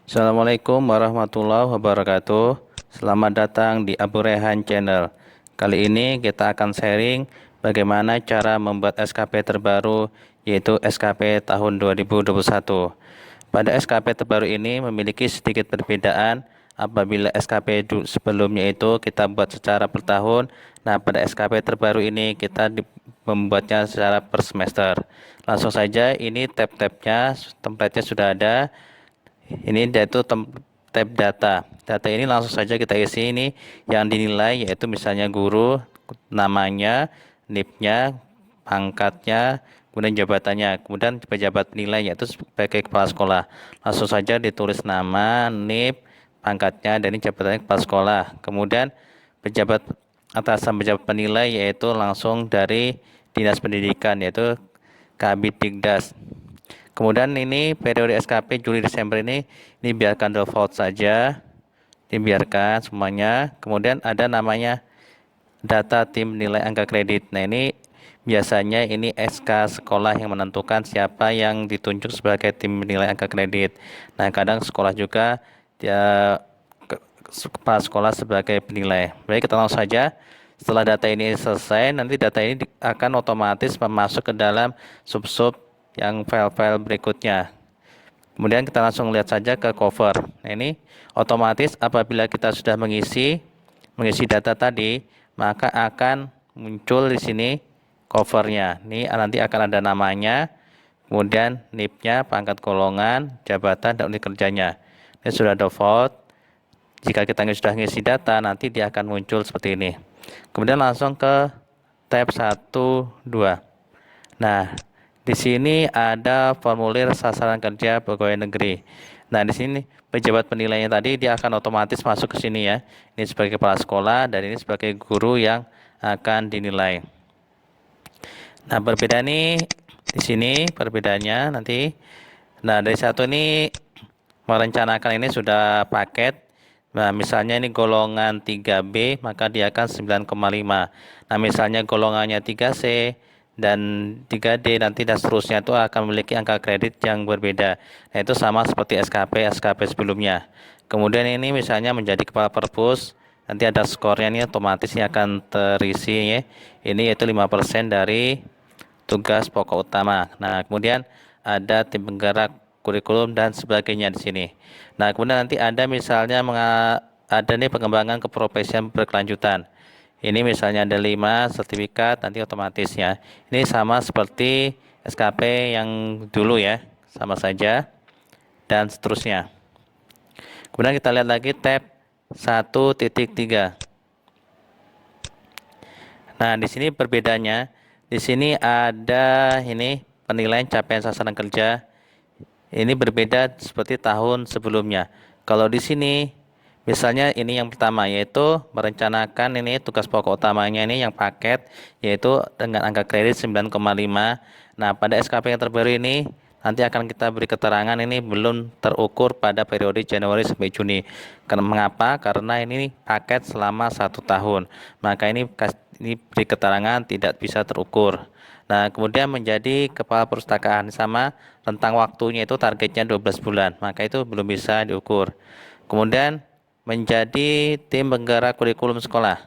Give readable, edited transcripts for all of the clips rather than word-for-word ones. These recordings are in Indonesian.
Assalamualaikum warahmatullahi wabarakatuh. Selamat datang di Abu Rehan Channel. Kali ini kita akan sharing bagaimana cara membuat SKP terbaru, yaitu SKP tahun 2021. Pada SKP terbaru ini memiliki sedikit perbedaan apabila SKP sebelumnya itu kita buat secara per tahun. Nah, pada SKP terbaru ini kita membuatnya secara per semester. Langsung saja, ini tab-tabnya, template-nya sudah ada. Ini yaitu tab data. Data ini langsung saja kita isi ini yang dinilai, yaitu misalnya guru, namanya, NIP-nya, pangkatnya, kemudian jabatannya, kemudian pejabat penilai yaitu sebagai kepala sekolah. Langsung saja ditulis nama, NIP, pangkatnya, dan ini jabatannya kepala sekolah. Kemudian pejabat atasan pejabat penilai yaitu langsung dari Dinas Pendidikan, yaitu Kabidikdas. Kemudian ini periode SKP Juli Desember ini biarkan default saja, dibiarkan semuanya. Kemudian ada namanya data tim nilai angka kredit. Nah, ini biasanya ini SK sekolah yang menentukan siapa yang ditunjuk sebagai tim nilai angka kredit. Nah, kadang sekolah juga dia kepala sekolah sebagai penilai. Baik, kita langsung saja. Setelah data ini selesai, nanti data ini akan otomatis masuk ke dalam sub-sub yang file-file berikutnya. Kemudian kita langsung lihat saja ke cover. Nah, ini otomatis apabila kita sudah mengisi data tadi, maka akan muncul di sini covernya. Ini nanti akan ada namanya, kemudian NIP-nya, pangkat golongan, jabatan, dan unit kerjanya. Ini sudah default. Jika kita sudah mengisi data, nanti dia akan muncul seperti ini. Kemudian langsung ke tab 1, 2. Nah, di sini ada formulir sasaran kerja pegawai negeri. Nah, di sini pejabat penilainya tadi dia akan otomatis masuk ke sini ya. Ini sebagai kepala sekolah dan ini sebagai guru yang akan dinilai. Nah, perbedaan ini di sini perbedaannya nanti. Nah, dari satu ini merencanakan ini sudah paket. Nah, misalnya ini golongan 3B, maka dia akan 9,5. Nah, misalnya golongannya 3C dan 3D nanti dan seterusnya itu akan memiliki angka kredit yang berbeda. Nah, itu sama seperti SKP sebelumnya. Kemudian ini misalnya menjadi kepala perpus, nanti ada skornya ini otomatis ini akan terisi ya. Ini yaitu 5% dari tugas pokok utama. Nah, kemudian ada tim penggerak kurikulum dan sebagainya di sini. Nah, kemudian nanti ada misalnya ada nih pengembangan keprofesian berkelanjutan. Ini misalnya ada 5 sertifikat, nanti otomatis ya. Ini sama seperti SKP yang dulu ya, sama saja dan seterusnya. Kemudian kita lihat lagi tab 1.3. Nah, di sini perbedaannya, di sini ada ini penilaian capaian sasaran kerja. Ini berbeda seperti tahun sebelumnya. Kalau di sini misalnya ini yang pertama yaitu merencanakan ini tugas pokok utamanya ini yang paket yaitu dengan angka kredit 9,5. Nah, pada SKP yang terbaru ini nanti akan kita beri keterangan ini belum terukur pada periode Januari sampai Juni. Karena mengapa? Karena ini paket selama 1 tahun. Maka ini beri keterangan tidak bisa terukur. Nah, kemudian menjadi kepala perpustakaan sama rentang waktunya itu targetnya 12 bulan. Maka itu belum bisa diukur. Kemudian menjadi tim penggerak kurikulum sekolah.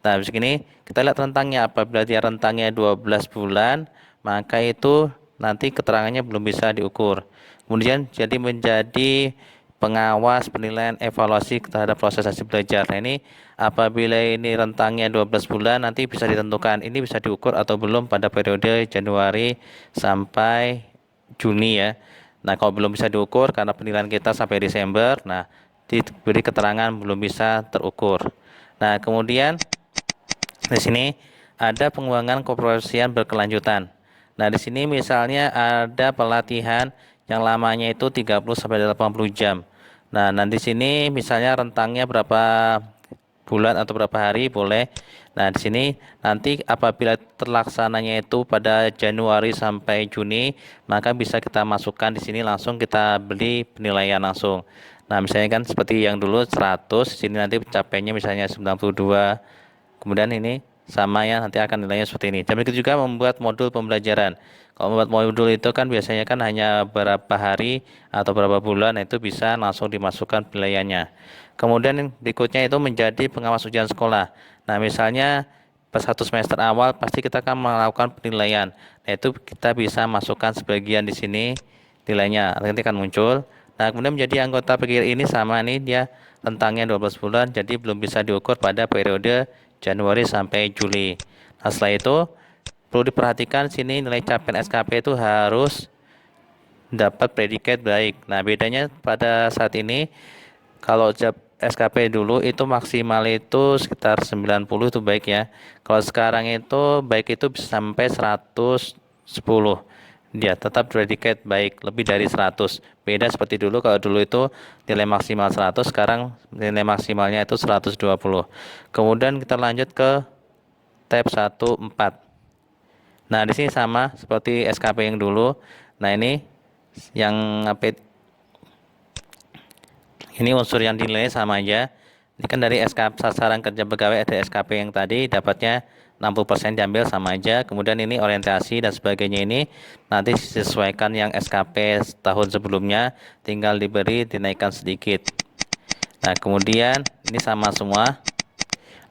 Nah, begini kita lihat rentangnya. Apabila dia rentangnya 12 bulan, maka itu nanti keterangannya belum bisa diukur. Kemudian jadi menjadi pengawas penilaian evaluasi terhadap proses hasil belajar. Nah, ini apabila ini rentangnya 12 bulan nanti bisa ditentukan ini bisa diukur atau belum pada periode Januari sampai Juni ya. Nah, kalau belum bisa diukur karena penilaian kita sampai Desember, nah diberi keterangan belum bisa terukur. Nah, kemudian di sini ada pengembangan keprofesian berkelanjutan. Nah, di sini misalnya ada pelatihan yang lamanya itu 30 sampai 80 jam. Nah, nanti sini misalnya rentangnya berapa bulan atau berapa hari boleh. Nah, di sini nanti apabila terlaksananya itu pada Januari sampai Juni, maka bisa kita masukkan di sini langsung kita beli penilaian langsung. Nah, misalnya kan seperti yang dulu 100, sini nanti pencapaiannya misalnya 92, kemudian ini sama ya, nanti akan nilainya seperti ini. Dan begitu juga membuat modul pembelajaran. Kalau membuat modul itu kan biasanya kan hanya berapa hari atau berapa bulan, itu bisa langsung dimasukkan penilaiannya. Kemudian yang berikutnya itu menjadi pengawas ujian sekolah. Nah, misalnya pas satu semester awal pasti kita akan melakukan penilaian. Nah, itu kita bisa masukkan sebagian di sini nilainya, nanti akan muncul. Nah, kemudian menjadi anggota PGRI ini sama nih, dia rentangnya 12 bulan, jadi belum bisa diukur pada periode Januari sampai Juli. Nah, setelah itu perlu diperhatikan sini nilai capaian SKP itu harus dapat predikat baik. Nah, bedanya pada saat ini kalau SKP dulu itu maksimal itu sekitar 90 itu baik ya. Kalau sekarang itu baik itu bisa sampai 110. Dia tetap predikat baik lebih dari 100. Beda seperti dulu, kalau dulu itu nilai maksimal 100, sekarang nilai maksimalnya itu 120. Kemudian kita lanjut ke tab 14. Nah, di sini sama seperti SKP yang dulu. Nah, ini yang apa? Ini unsur yang dinilai sama aja. Ini kan dari SKP sasaran kerja pegawai, ada SKP yang tadi dapatnya 60% diambil sama aja. Kemudian ini orientasi dan sebagainya, ini nanti disesuaikan yang SKP tahun sebelumnya, tinggal diberi dinaikkan sedikit. Nah, kemudian ini sama semua.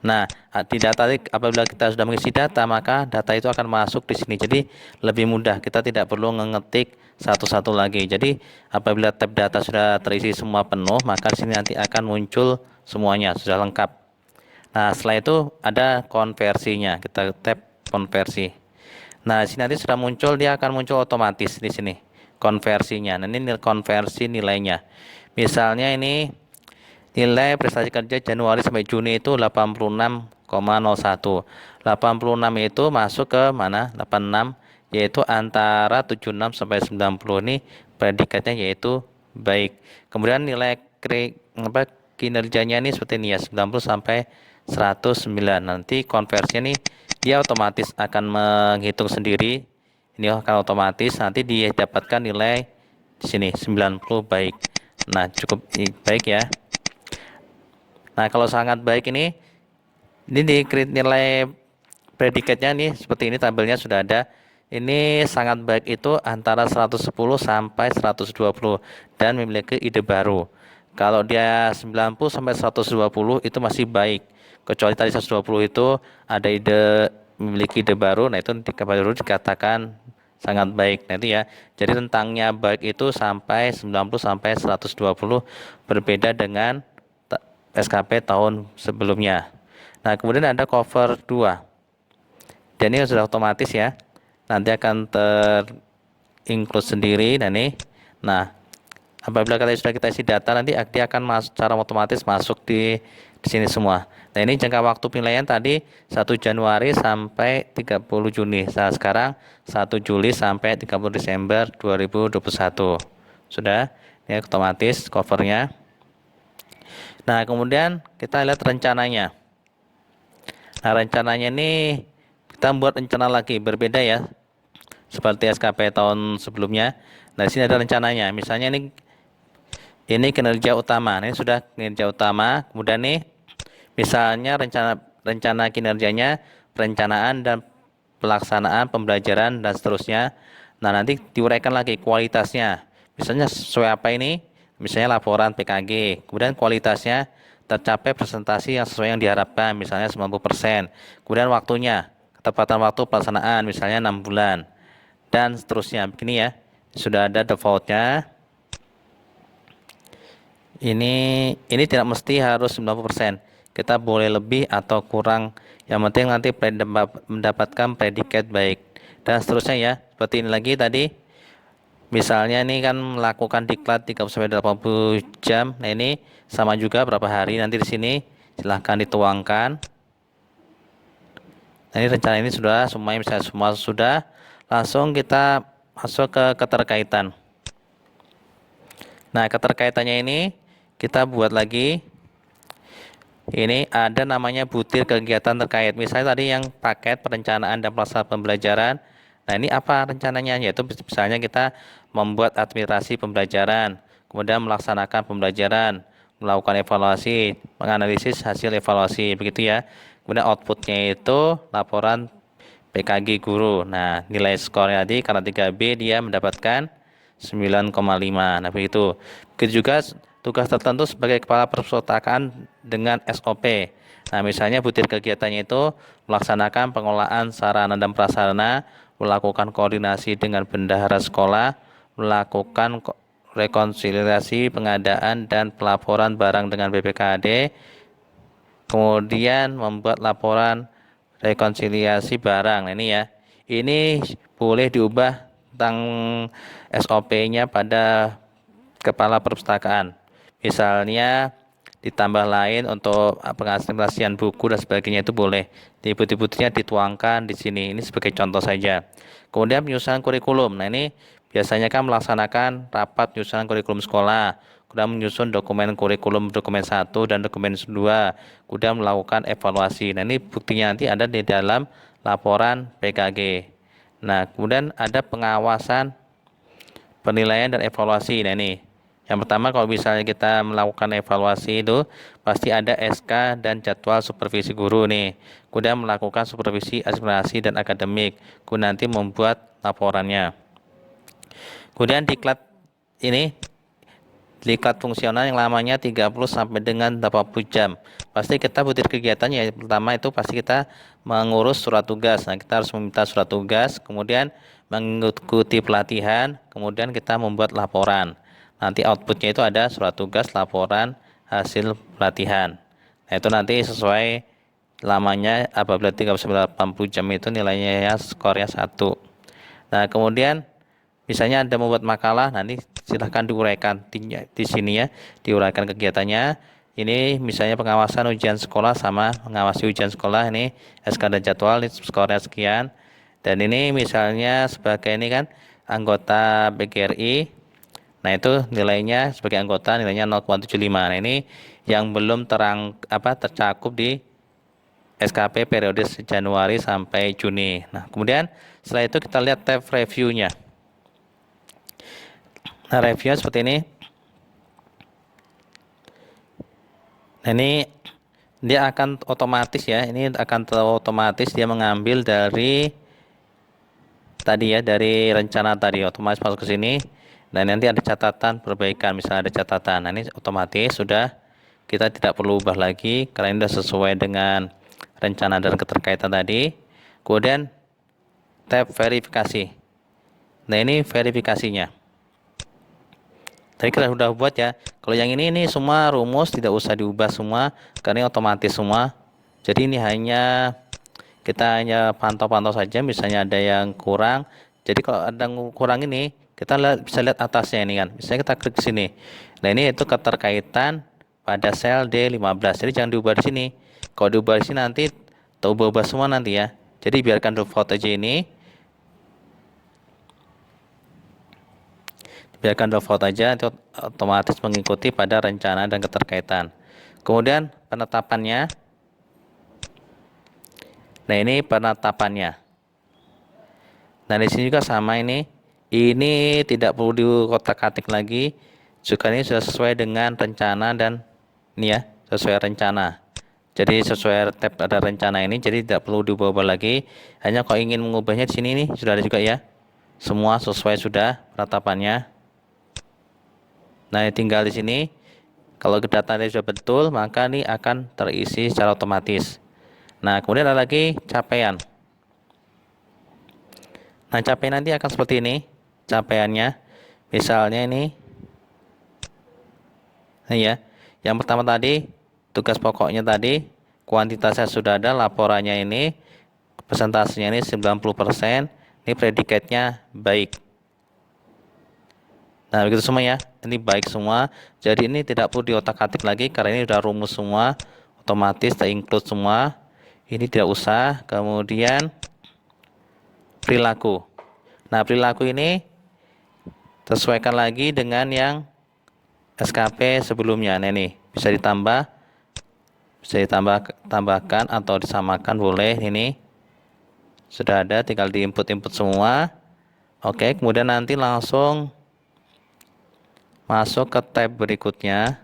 Nah, di data apabila kita sudah mengisi data, maka data itu akan masuk di sini. Jadi lebih mudah, kita tidak perlu mengetik satu-satu lagi. Jadi apabila tab data sudah terisi semua penuh, maka di sini nanti akan muncul semuanya sudah lengkap. Nah, setelah itu ada konversinya. Kita tab konversi. Nah, di sini nanti sudah muncul, dia akan muncul otomatis di sini konversinya. Nah, ini konversi nilainya. Misalnya ini nilai prestasi kerja Januari sampai Juni itu 86,01. 86 itu masuk ke mana? 86, yaitu antara 76 sampai 90, ini predikatnya yaitu baik. Kemudian nilai kinerjanya ini seperti ini ya, 90 sampai 109. Nanti konversinya nih dia otomatis akan menghitung sendiri. Ini akan otomatis nanti dia dapatkan nilai di sini 90 baik. Nah, cukup baik ya. Nah, kalau sangat baik ini di nilai predikatnya nih seperti ini, tabelnya sudah ada. Ini sangat baik itu antara 110 sampai 120 dan memiliki ide baru. Kalau dia 90 sampai 120 itu masih baik. Kecuali tadi 120 itu ada ide, memiliki ide baru, nah itu baru dikatakan sangat baik. Nah, itu ya. Jadi rentangnya baik itu sampai 90 sampai 120, berbeda dengan SKP tahun sebelumnya. Nah, kemudian ada cover 2. Dan ini sudah otomatis ya. Nanti akan terinclude sendiri. Nah, apabila sudah kita isi data, nanti dia akan masuk secara otomatis masuk di sini semua. Nah, ini jangka waktu penilaian tadi 1 Januari sampai 30 Juni. Nah, sekarang 1 Juli sampai 30 Desember 2021. Sudah, ini otomatis covernya. Nah, kemudian kita lihat rencananya. Nah, rencananya ini kita buat rencana lagi, berbeda ya, seperti SKP tahun sebelumnya. Nah, di sini ada rencananya. Misalnya ini kinerja utama. Ini sudah kinerja utama. Kemudian nih, misalnya rencana kinerjanya, perencanaan dan pelaksanaan pembelajaran dan seterusnya. Nah, nanti diuraikan lagi kualitasnya. Misalnya sesuai apa ini? Misalnya laporan PKG, kemudian kualitasnya tercapai presentasi yang sesuai yang diharapkan, misalnya 90%. Kemudian waktunya, ketepatan waktu pelaksanaan, misalnya 6 bulan, dan seterusnya. Begini ya, sudah ada defaultnya. Ini tidak mesti harus 90%. Kita boleh lebih atau kurang. Yang penting nanti mendapatkan predikat baik. Dan seterusnya ya, seperti ini lagi tadi. Misalnya ini kan melakukan diklat 30-80 jam. Nah, ini sama juga berapa hari nanti di sini silahkan dituangkan. Nah, ini rencana ini sudah semuanya, misalnya semua sudah, langsung kita masuk ke keterkaitan. Nah, keterkaitannya ini kita buat lagi. Ini ada namanya butir kegiatan terkait. Misalnya tadi yang paket perencanaan dan pelaksanaan pembelajaran. Nah, ini apa rencananya? Yaitu misalnya kita membuat administrasi pembelajaran, kemudian melaksanakan pembelajaran, melakukan evaluasi, menganalisis hasil evaluasi, begitu ya. Kemudian outputnya itu laporan PKG guru. Nah, nilai skornya tadi karena 3B dia mendapatkan 9,5. Nah, begitu. Begitu juga tugas tertentu sebagai kepala perpustakaan dengan SOP. Nah, misalnya butir kegiatannya itu melaksanakan pengolahan sarana dan prasarana, melakukan koordinasi dengan bendahara sekolah, melakukan rekonsiliasi pengadaan dan pelaporan barang dengan BPKAD, kemudian membuat laporan rekonsiliasi barang. Nah, ini ya, ini boleh diubah tentang SOP-nya pada kepala perpustakaan. Misalnya ditambah lain untuk pengasihan buku dan sebagainya itu boleh. Di putih-putihnya dituangkan di sini. Ini sebagai contoh saja. Kemudian penyusunan kurikulum. Nah, ini biasanya kan melaksanakan rapat penyusunan kurikulum sekolah. Kemudian menyusun dokumen kurikulum dokumen 1 dan dokumen 2. Kemudian melakukan evaluasi. Nah, ini buktinya nanti ada di dalam laporan PKG. Nah, kemudian ada pengawasan, penilaian dan evaluasi. Nah, ini yang pertama, kalau misalnya kita melakukan evaluasi itu pasti ada SK dan jadwal supervisi guru nih. Kemudian melakukan supervisi administrasi dan akademik. Kemudian nanti membuat laporannya. Kemudian diklat fungsional yang lamanya 30 sampai dengan 80 jam. Pasti kita butuh kegiatannya. Pertama itu pasti kita mengurus surat tugas. Nah, kita harus meminta surat tugas, kemudian mengikuti pelatihan, kemudian kita membuat laporan. Nanti outputnya itu ada surat tugas, laporan, hasil pelatihan. Nah, itu nanti sesuai lamanya. Apabila 30-80 jam itu nilainya ya skornya 1. Nah, kemudian misalnya Anda membuat makalah, nanti silahkan diuraikan di sini ya, diuraikan kegiatannya. Ini misalnya pengawasan ujian sekolah sama mengawasi ujian sekolah, ini SK dan jadwal, ini skornya sekian. Dan ini misalnya sebagai ini kan anggota BGRI. Nah, itu nilainya sebagai anggota nilainya 0,75. Nah, ini yang belum tercakup di SKP periode Januari sampai Juni. Nah, kemudian setelah itu kita lihat tab review-nya. Nah, review seperti ini. Nah, ini dia akan otomatis ya. Ini akan otomatis dia mengambil dari tadi ya, dari rencana tadi otomatis masuk ke sini. Dan nanti ada catatan perbaikan, misalnya ada catatan. Nah, ini otomatis sudah, kita tidak perlu ubah lagi karena ini sudah sesuai dengan rencana dan keterkaitan tadi. Kemudian tab verifikasi. Nah, ini verifikasinya. Tadi kita sudah buat ya. Kalau yang ini semua rumus tidak usah diubah semua karena ini otomatis semua. Jadi ini kita hanya pantau-pantau saja. Misalnya ada yang kurang. Jadi kalau ada yang kurang ini, kita bisa lihat atasnya ini kan. Misalnya kita klik sini. Nah, ini itu keterkaitan pada sel D15. Jadi jangan diubah di sini. Kalau diubah di sini nanti ubah-ubah semua nanti ya. Jadi biarkan default aja ini. Biarkan default aja, itu otomatis mengikuti pada rencana dan keterkaitan. Kemudian penetapannya. Nah, ini penetapannya. Nah, di sini juga sama ini. Ini tidak perlu dikotak-katik lagi. Juga ini sudah sesuai dengan rencana dan ini ya, sesuai rencana. Jadi sesuai tab ada rencana ini, jadi tidak perlu diubah-ubah lagi. Hanya kalau ingin mengubahnya di sini nih sudah ada juga ya. Semua sesuai sudah penetapannya. Nah, tinggal di sini. Kalau datanya sudah betul, maka ini akan terisi secara otomatis. Nah, kemudian ada lagi capaian. Nah, capaian nanti akan seperti ini. Capaiannya, misalnya ini. Nah ya, yang pertama tadi, tugas pokoknya tadi, kuantitasnya sudah ada, laporannya ini, persentasenya ini 90%, ini predikatnya baik. Nah, begitu semua ya, ini baik semua. Jadi ini tidak perlu diotak-atik lagi karena ini sudah rumus semua, otomatis ter-include semua. Ini tidak usah. Kemudian perilaku. Nah, perilaku ini sesuaikan lagi dengan yang SKP sebelumnya. Nah, ini bisa ditambahkan atau disamakan boleh. Ini sudah ada, tinggal diinput semua. Oke, kemudian nanti langsung masuk ke tab berikutnya.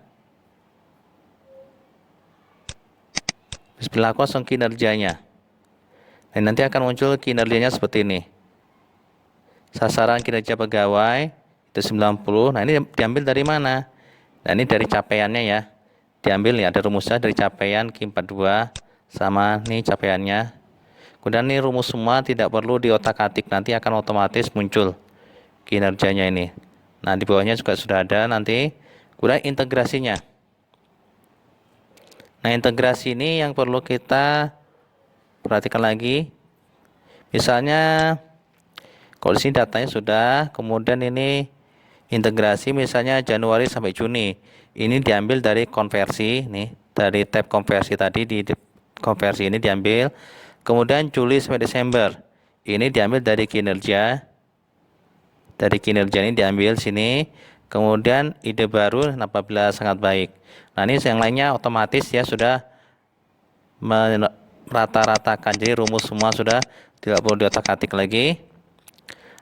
Bismillah kosong kinerjanya. Nah, nanti akan muncul kinerjanya seperti ini. Sasaran kinerja pegawai itu 90. Nah, ini diambil dari mana? Nah, ini dari capaiannya ya. Diambil ya, ada rumusnya dari capaian Q42 sama nih capaiannya. Kemudian ini rumus semua tidak perlu diotak-atik, nanti akan otomatis muncul kinerjanya ini. Nah, di bawahnya juga sudah ada nanti. Kemudian integrasinya. Nah, integrasi ini yang perlu kita perhatikan lagi. Misalnya kalau di sini datanya sudah, kemudian ini integrasi misalnya Januari sampai Juni. Ini diambil dari konversi nih, dari tab konversi tadi di konversi ini diambil. Kemudian Juli sampai Desember. Ini diambil dari kinerja. Dari kinerja ini diambil sini. Kemudian ide baru apabila sangat baik. Nah, ini yang lainnya otomatis ya sudah merata-ratakan. Jadi rumus semua sudah tidak perlu diotak-atik lagi.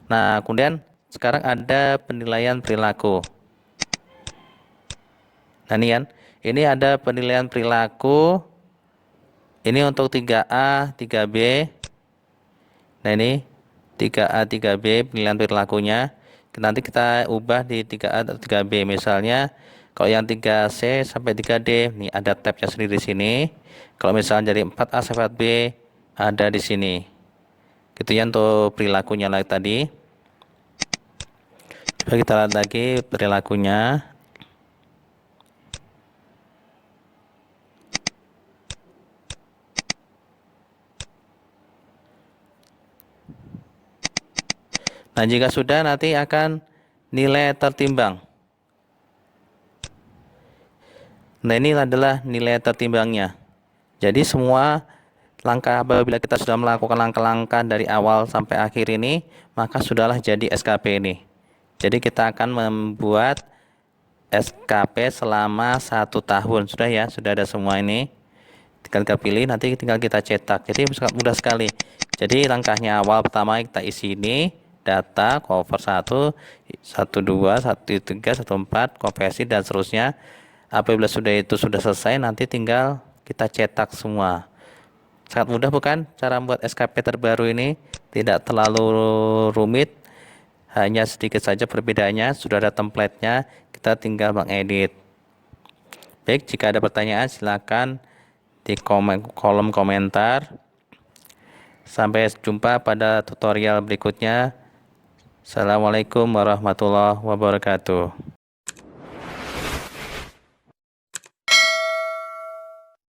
Nah, kemudian sekarang ada penilaian perilaku. Nah, ini kan, ini ada penilaian perilaku. Ini untuk 3A, 3B. Nah, ini 3A, 3B penilaian perilakunya. Nanti kita ubah di 3A atau 3B. Misalnya, kalau yang 3C sampai 3D, ini ada tabnya sendiri di sini. Kalau misalnya dari 4A sampai 4B, ada di sini. Gitu ya untuk perilakunya lagi tadi. Coba kita lihat lagi perilakunya. Nah, jika sudah nanti akan nilai tertimbang. Nah, ini adalah nilai tertimbangnya. Jadi semua langkah apabila kita sudah melakukan langkah-langkah dari awal sampai akhir ini, maka sudahlah jadi SKP ini. Jadi kita akan membuat SKP selama 1 tahun. Sudah ya, sudah ada semua ini. Tinggal kita pilih, nanti tinggal kita cetak. Jadi mudah sekali. Jadi langkahnya awal pertama kita isi ini. Data, cover 1, 12, 13, 14, konversi dan seterusnya. Apabila sudah itu sudah selesai, nanti tinggal kita cetak semua. Sangat mudah bukan cara membuat SKP terbaru ini? Tidak terlalu rumit, hanya sedikit saja perbedaannya. Sudah ada template-nya, kita tinggal mengedit. Baik, jika ada pertanyaan silakan di kolom komentar. Sampai jumpa pada tutorial berikutnya. Assalamualaikum warahmatullahi wabarakatuh.